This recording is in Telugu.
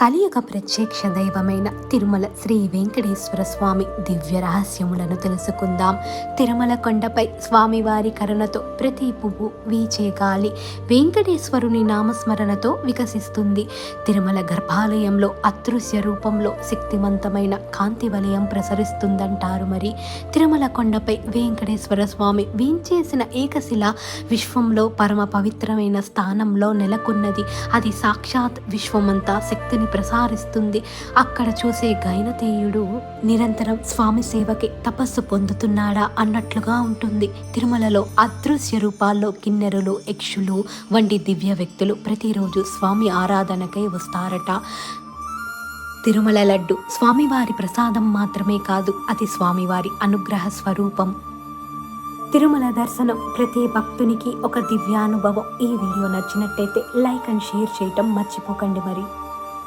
కలియుగ ప్రత్యక్ష దైవమైన తిరుమల శ్రీ వెంకటేశ్వర స్వామి దివ్య రహస్యములను తెలుసుకుందాం. తిరుమల కొండపై స్వామివారి కరుణతో ప్రతి పువ్వు, వీచే గాలి వెంకటేశ్వరుని నామస్మరణతో వికసిస్తుంది. తిరుమల గర్భాలయంలో అదృశ్య రూపంలో శక్తివంతమైన కాంతి వలయం ప్రసరిస్తుందంటారు. మరి తిరుమల కొండపై వెంకటేశ్వర స్వామి వేంచేసిన ఏకశిల విశ్వంలో పరమ పవిత్రమైన స్థానంలో నెలకొన్నది. అది సాక్షాత్ విశ్వమంతా శక్తిని ప్రసారిస్తుంది. అక్కడ చూసే గైనతేయుడు నిరంతరం స్వామి సేవకి తపస్సు పొందుతున్నాడా అన్నట్లుగా ఉంటుంది. తిరుమలలో అదృశ్య రూపాల్లో కిన్నెరులు, యక్షులు వంటి దివ్య వ్యక్తులు ప్రతిరోజు స్వామి ఆరాధనకై వస్తారట. తిరుమల లడ్డు స్వామివారి ప్రసాదం మాత్రమే కాదు, అది స్వామివారి అనుగ్రహ స్వరూపం. తిరుమల దర్శనం ప్రతి భక్తునికి ఒక దివ్యానుభవం. ఈ వీడియో నచ్చినట్టయితే లైక్ అండ్ షేర్ చేయటం మర్చిపోకండి. మరి